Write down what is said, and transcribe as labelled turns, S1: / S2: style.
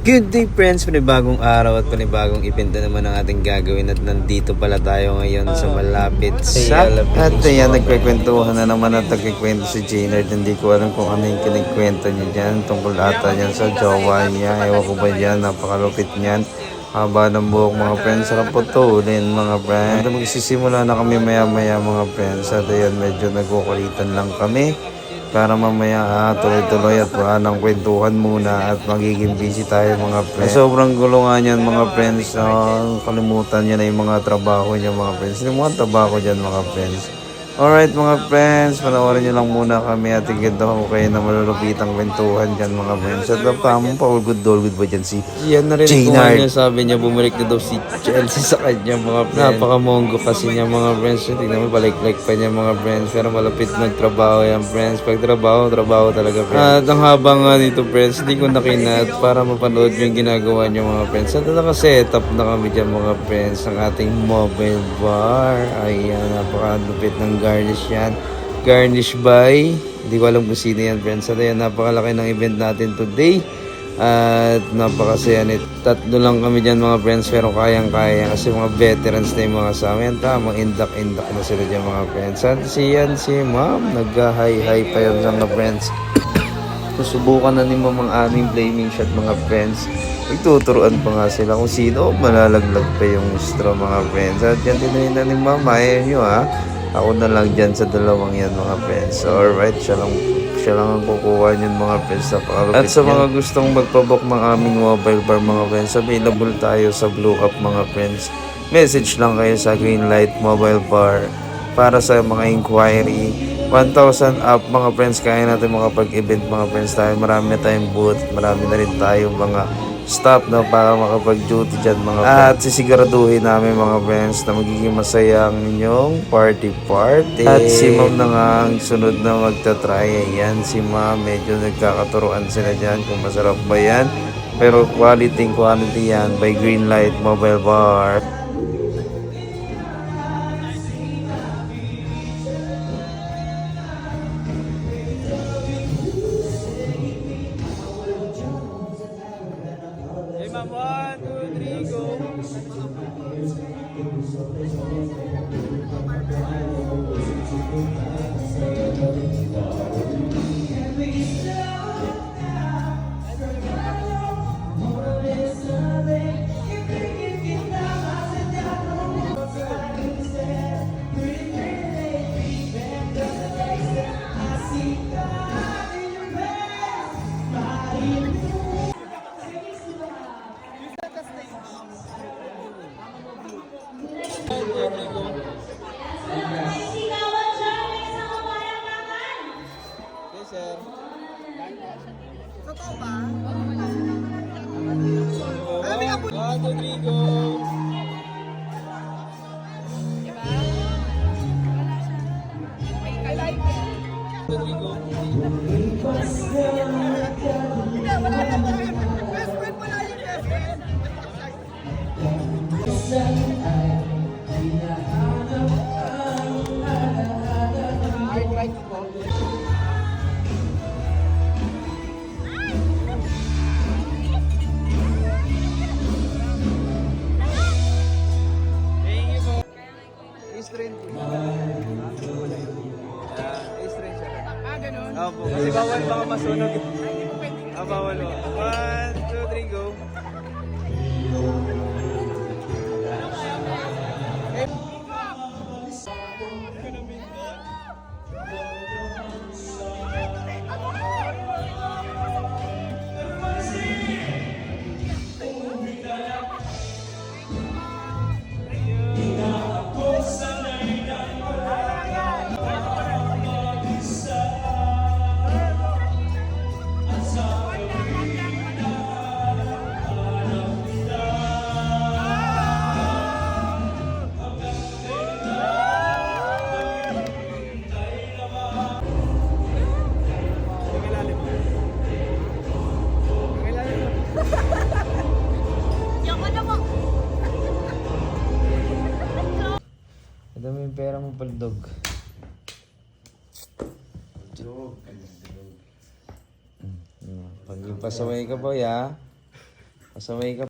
S1: Good day friends, panibagong araw at panibagong event na naman ang ating gagawin at nandito pala tayo ngayon sa malapit sa at ayan, nagkwekwentuhan na naman at nagkikwento si Jaynard. Hindi ko alam kung ano yung kinikwento niya dyan tungkol ata yan sa jowa niya. Ewan ko ba dyan, napakalupit niyan. Haba ng buhok mga friends, sarap putulin mga friends. Magsisimula na kami maya maya mga friends at ayan, medyo nagkukulitan lang kami para mamaya tuloy-tuloy at ng kwentuhan muna at magiging busy tayo mga friends. Sobrang gulungan yan mga friends. Kalimutan niya na yung mga trabaho niya mga friends. Yung mga trabaho dyan mga friends. Alright mga friends, panoorin niyo lang muna kami at iganda ko kayo na malulupitang kwentuhan dyan mga friends. At tama pa, all good ba dyan si yan na rin Jaynard. Niya, sabi niya bumalik na daw si Chelsea sa kanya mga friends. Napaka-mongo kasi niya mga friends. Tignan mo, balik-like pa niya mga friends. Pero malapit magtrabaho yan friends. Pag trabaho talaga friends. At ang haba nga dito friends, hindi ko nakinat para mapanood yung ginagawa niya mga friends. At naka-setup na kami dyan mga friends ng ating mobile bar. Ayan, napaka-lupit ng garnish yan. Garnish by, hindi ko alam kung sino yan friends. At ayan, napakalaki ng event natin today. At napakasaya nito. Tatlo lang kami dyan mga friends, pero kayang-kaya kasi mga veterans na yung mga sa amin. Tamang indak-indak na sila dyan mga friends. At si ma'am, nagka-hi-hi pa yan mga friends. Susubukan na ni mamang aming flaming shot mga friends. Nagtuturuan pa nga sila kung sino malalaglag pa yung straw mga friends. At yan tinayin na ni mama, ayun nyo ha. Ako na lang dyan sa dalawang yan mga friends. Alright, siya lang ang kukuha niyan mga friends. At sa mga gustong magpabook ng aming mobile bar mga friends, available tayo sa Blue Up mga friends. Message lang kayo sa Greenlight Mobile Bar para sa mga inquiry. 1,000 up mga friends, kaya natin makapag-event mga friends tayo. Marami na tayong booth, marami na rin tayong mga stop na para makapag-duty dyan mga friends. At sisiguraduhin namin mga friends na magiging masaya ang inyong party. At si ma'am na nga ang sunod na magta-try. Ayan, si ma'am, medyo nagkakaturuan sila dyan kung masarap ba yan. Pero quality yan by Greenlight Mobile Bar.
S2: Hey ma'am, 1, 2, 3, go! Yes, sir.
S3: Totoo ba?
S2: 1, 2, 3, go!
S3: Hindi, wala na ba? Best friend mo na yun, best friend. Hard right po.
S2: Thank you po. Strain po. Strain siya.
S3: Ganun.
S2: Opo, kasi bawal baka masunog. Bawal po. 1, 2, 3, go!
S1: Ito mo yung pera mo paldog. Pag yung pasaway ka po ya. Masamay ka